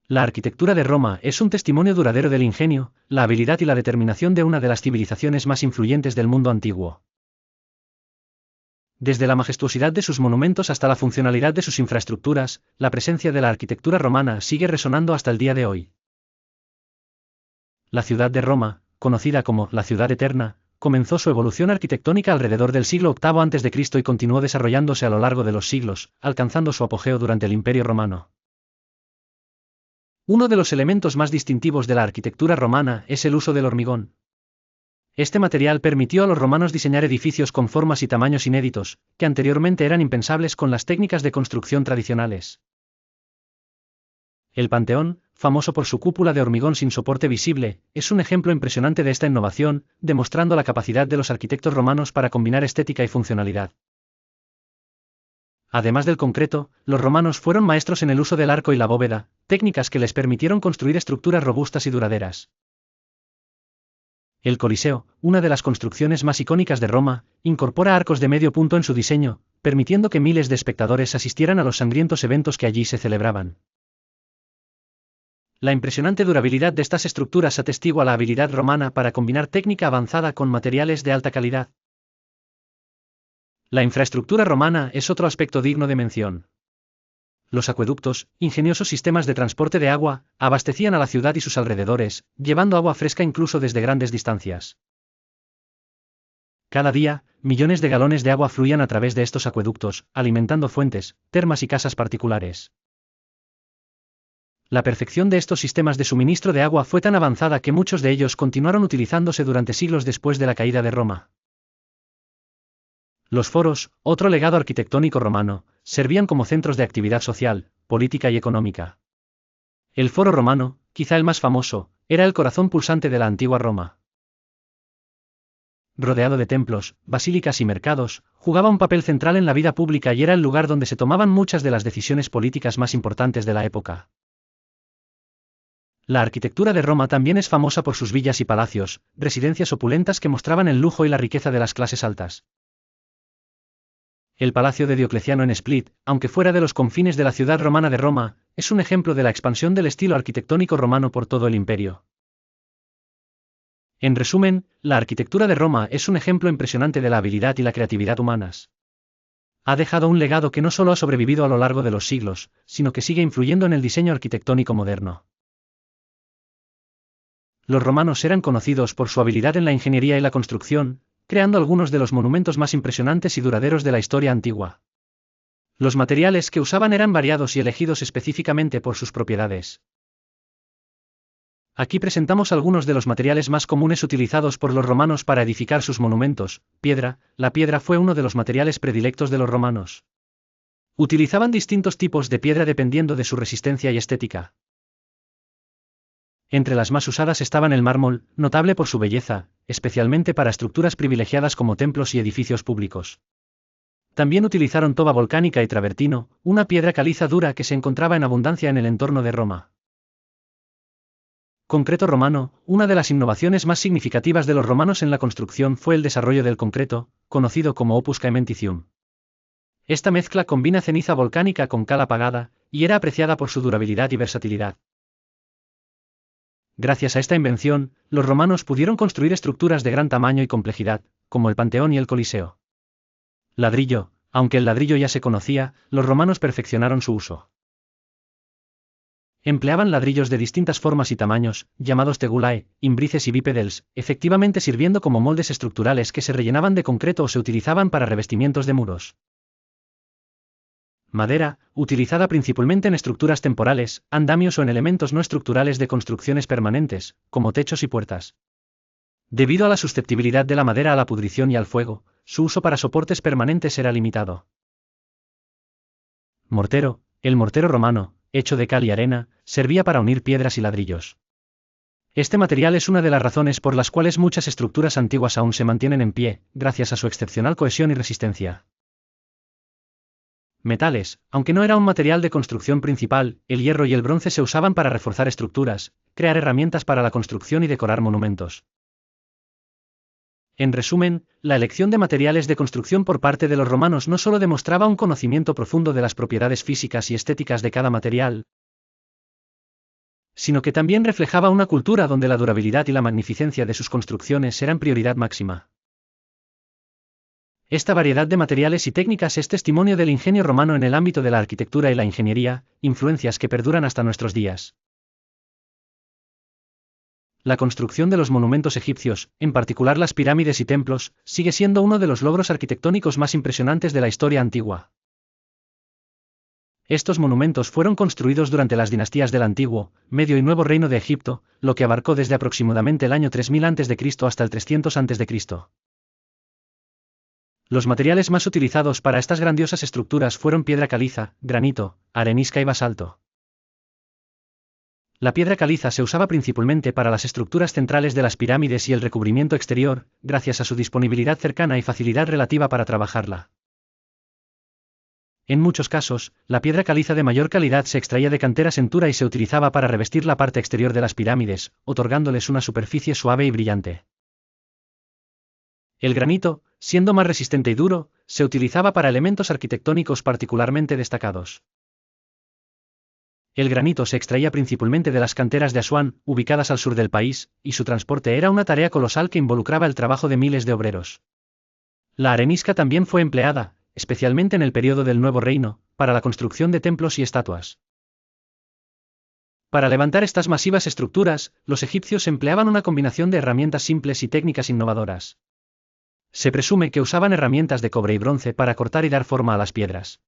La arquitectura de Roma es un testimonio duradero del ingenio, la habilidad y la determinación de una de las civilizaciones más influyentes del mundo antiguo. Desde la majestuosidad de sus monumentos hasta la funcionalidad de sus infraestructuras, la presencia de la arquitectura romana sigue resonando hasta el día de hoy. La ciudad de Roma, conocida como la Ciudad Eterna, comenzó su evolución arquitectónica alrededor del siglo VIII a.C. y continuó desarrollándose a lo largo de los siglos, alcanzando su apogeo durante el Imperio Romano. Uno de los elementos más distintivos de la arquitectura romana es el uso del hormigón. Este material permitió a los romanos diseñar edificios con formas y tamaños inéditos, que anteriormente eran impensables con las técnicas de construcción tradicionales. El Panteón, famoso por su cúpula de hormigón sin soporte visible, es un ejemplo impresionante de esta innovación, demostrando la capacidad de los arquitectos romanos para combinar estética y funcionalidad. Además del concreto, los romanos fueron maestros en el uso del arco y la bóveda, técnicas que les permitieron construir estructuras robustas y duraderas. El Coliseo, una de las construcciones más icónicas de Roma, incorpora arcos de medio punto en su diseño, permitiendo que miles de espectadores asistieran a los sangrientos eventos que allí se celebraban. La impresionante durabilidad de estas estructuras atestigua la habilidad romana para combinar técnica avanzada con materiales de alta calidad. La infraestructura romana es otro aspecto digno de mención. Los acueductos, ingeniosos sistemas de transporte de agua, abastecían a la ciudad y sus alrededores, llevando agua fresca incluso desde grandes distancias. Cada día, millones de galones de agua fluían a través de estos acueductos, alimentando fuentes, termas y casas particulares. La perfección de estos sistemas de suministro de agua fue tan avanzada que muchos de ellos continuaron utilizándose durante siglos después de la caída de Roma. Los foros, otro legado arquitectónico romano, servían como centros de actividad social, política y económica. El foro romano, quizá el más famoso, era el corazón pulsante de la antigua Roma. Rodeado de templos, basílicas y mercados, jugaba un papel central en la vida pública y era el lugar donde se tomaban muchas de las decisiones políticas más importantes de la época. La arquitectura de Roma también es famosa por sus villas y palacios, residencias opulentas que mostraban el lujo y la riqueza de las clases altas. El Palacio de Diocleciano en Split, aunque fuera de los confines de la ciudad romana de Roma, es un ejemplo de la expansión del estilo arquitectónico romano por todo el imperio. En resumen, la arquitectura de Roma es un ejemplo impresionante de la habilidad y la creatividad humanas. Ha dejado un legado que no solo ha sobrevivido a lo largo de los siglos, sino que sigue influyendo en el diseño arquitectónico moderno. Los romanos eran conocidos por su habilidad en la ingeniería y la construcción, creando algunos de los monumentos más impresionantes y duraderos de la historia antigua. Los materiales que usaban eran variados y elegidos específicamente por sus propiedades. Aquí presentamos algunos de los materiales más comunes utilizados por los romanos para edificar sus monumentos. Piedra. La piedra fue uno de los materiales predilectos de los romanos. Utilizaban distintos tipos de piedra dependiendo de su resistencia y estética. Entre las más usadas estaban el mármol, notable por su belleza, especialmente para estructuras privilegiadas como templos y edificios públicos. También utilizaron toba volcánica y travertino, una piedra caliza dura que se encontraba en abundancia en el entorno de Roma. Concreto romano. Una de las innovaciones más significativas de los romanos en la construcción fue el desarrollo del concreto, conocido como opus caementicium. Esta mezcla combina ceniza volcánica con cal apagada, y era apreciada por su durabilidad y versatilidad. Gracias a esta invención, los romanos pudieron construir estructuras de gran tamaño y complejidad, como el Panteón y el Coliseo. Ladrillo. Aunque el ladrillo ya se conocía, los romanos perfeccionaron su uso. Empleaban ladrillos de distintas formas y tamaños, llamados tegulae, imbrices y bipedels, efectivamente sirviendo como moldes estructurales que se rellenaban de concreto o se utilizaban para revestimientos de muros. Madera, utilizada principalmente en estructuras temporales, andamios o en elementos no estructurales de construcciones permanentes, como techos y puertas. Debido a la susceptibilidad de la madera a la pudrición y al fuego, su uso para soportes permanentes era limitado. Mortero. El mortero romano, hecho de cal y arena, servía para unir piedras y ladrillos. Este material es una de las razones por las cuales muchas estructuras antiguas aún se mantienen en pie, gracias a su excepcional cohesión y resistencia. Metales. Aunque no era un material de construcción principal, el hierro y el bronce se usaban para reforzar estructuras, crear herramientas para la construcción y decorar monumentos. En resumen, la elección de materiales de construcción por parte de los romanos no solo demostraba un conocimiento profundo de las propiedades físicas y estéticas de cada material, sino que también reflejaba una cultura donde la durabilidad y la magnificencia de sus construcciones eran prioridad máxima. Esta variedad de materiales y técnicas es testimonio del ingenio romano en el ámbito de la arquitectura y la ingeniería, influencias que perduran hasta nuestros días. La construcción de los monumentos egipcios, en particular las pirámides y templos, sigue siendo uno de los logros arquitectónicos más impresionantes de la historia antigua. Estos monumentos fueron construidos durante las dinastías del Antiguo, Medio y Nuevo Reino de Egipto, lo que abarcó desde aproximadamente el año 3000 a.C. hasta el 300 a.C. Los materiales más utilizados para estas grandiosas estructuras fueron piedra caliza, granito, arenisca y basalto. La piedra caliza se usaba principalmente para las estructuras centrales de las pirámides y el recubrimiento exterior, gracias a su disponibilidad cercana y facilidad relativa para trabajarla. En muchos casos, la piedra caliza de mayor calidad se extraía de canteras en Tura y se utilizaba para revestir la parte exterior de las pirámides, otorgándoles una superficie suave y brillante. El granito, siendo más resistente y duro, se utilizaba para elementos arquitectónicos particularmente destacados. El granito se extraía principalmente de las canteras de Asuán, ubicadas al sur del país, y su transporte era una tarea colosal que involucraba el trabajo de miles de obreros. La arenisca también fue empleada, especialmente en el período del Nuevo Reino, para la construcción de templos y estatuas. Para levantar estas masivas estructuras, los egipcios empleaban una combinación de herramientas simples y técnicas innovadoras. Se presume que usaban herramientas de cobre y bronce para cortar y dar forma a las piedras.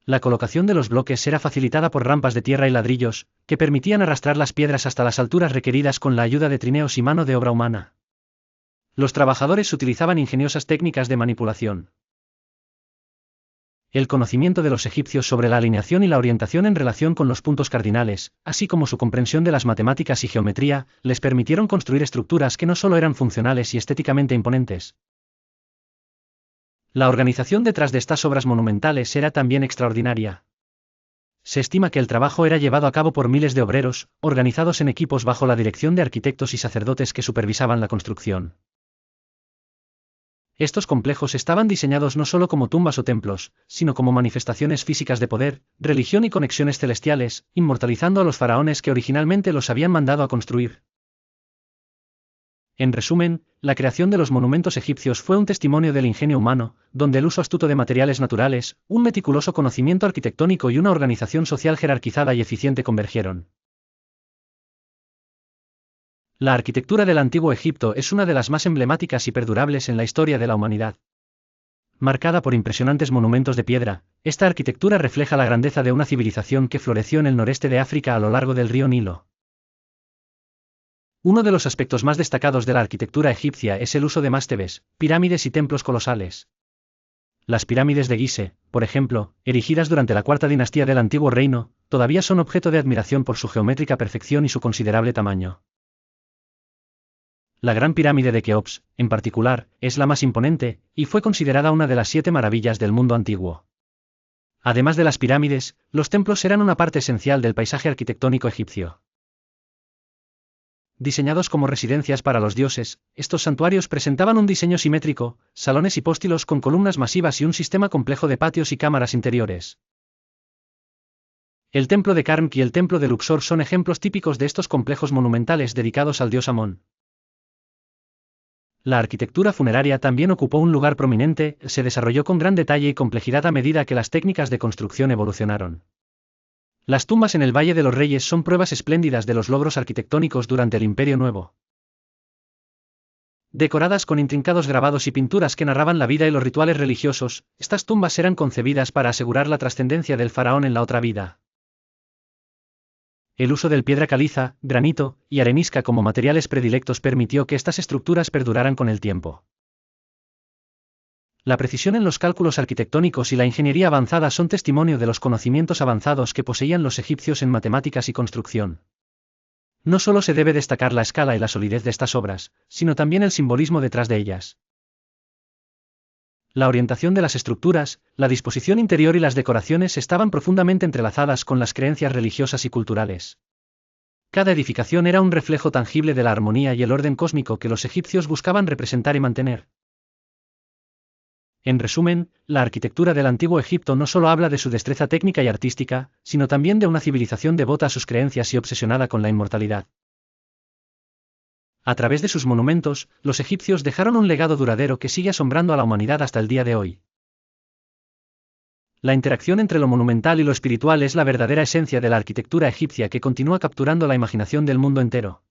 La colocación de los bloques era facilitada por rampas de tierra y ladrillos, que permitían arrastrar las piedras hasta las alturas requeridas con la ayuda de trineos y mano de obra humana. Los trabajadores utilizaban ingeniosas técnicas de manipulación. El conocimiento de los egipcios sobre la alineación y la orientación en relación con los puntos cardinales, así como su comprensión de las matemáticas y geometría, les permitieron construir estructuras que no solo eran funcionales y estéticamente imponentes. La organización detrás de estas obras monumentales era también extraordinaria. Se estima que el trabajo era llevado a cabo por miles de obreros, organizados en equipos bajo la dirección de arquitectos y sacerdotes que supervisaban la construcción. Estos complejos estaban diseñados no solo como tumbas o templos, sino como manifestaciones físicas de poder, religión y conexiones celestiales, inmortalizando a los faraones que originalmente los habían mandado a construir. En resumen, la creación de los monumentos egipcios fue un testimonio del ingenio humano, donde el uso astuto de materiales naturales, un meticuloso conocimiento arquitectónico y una organización social jerarquizada y eficiente convergieron. La arquitectura del Antiguo Egipto es una de las más emblemáticas y perdurables en la historia de la humanidad. Marcada por impresionantes monumentos de piedra, esta arquitectura refleja la grandeza de una civilización que floreció en el noreste de África a lo largo del río Nilo. Uno de los aspectos más destacados de la arquitectura egipcia es el uso de mástebes, pirámides y templos colosales. Las pirámides de Gizeh, por ejemplo, erigidas durante la cuarta dinastía del Antiguo Reino, todavía son objeto de admiración por su geométrica perfección y su considerable tamaño. La Gran Pirámide de Keops, en particular, es la más imponente, y fue considerada una de las 7 maravillas del mundo antiguo. Además de las pirámides, los templos eran una parte esencial del paisaje arquitectónico egipcio. Diseñados como residencias para los dioses, estos santuarios presentaban un diseño simétrico, salones y póstilos con columnas masivas y un sistema complejo de patios y cámaras interiores. El templo de Karnak y el templo de Luxor son ejemplos típicos de estos complejos monumentales dedicados al dios Amón. La arquitectura funeraria también ocupó un lugar prominente, se desarrolló con gran detalle y complejidad a medida que las técnicas de construcción evolucionaron. Las tumbas en el Valle de los Reyes son pruebas espléndidas de los logros arquitectónicos durante el Imperio Nuevo. Decoradas con intrincados grabados y pinturas que narraban la vida y los rituales religiosos, estas tumbas eran concebidas para asegurar la trascendencia del faraón en la otra vida. El uso del piedra caliza, granito y arenisca como materiales predilectos permitió que estas estructuras perduraran con el tiempo. La precisión en los cálculos arquitectónicos y la ingeniería avanzada son testimonio de los conocimientos avanzados que poseían los egipcios en matemáticas y construcción. No solo se debe destacar la escala y la solidez de estas obras, sino también el simbolismo detrás de ellas. La orientación de las estructuras, la disposición interior y las decoraciones estaban profundamente entrelazadas con las creencias religiosas y culturales. Cada edificación era un reflejo tangible de la armonía y el orden cósmico que los egipcios buscaban representar y mantener. En resumen, la arquitectura del antiguo Egipto no solo habla de su destreza técnica y artística, sino también de una civilización devota a sus creencias y obsesionada con la inmortalidad. A través de sus monumentos, los egipcios dejaron un legado duradero que sigue asombrando a la humanidad hasta el día de hoy. La interacción entre lo monumental y lo espiritual es la verdadera esencia de la arquitectura egipcia que continúa capturando la imaginación del mundo entero.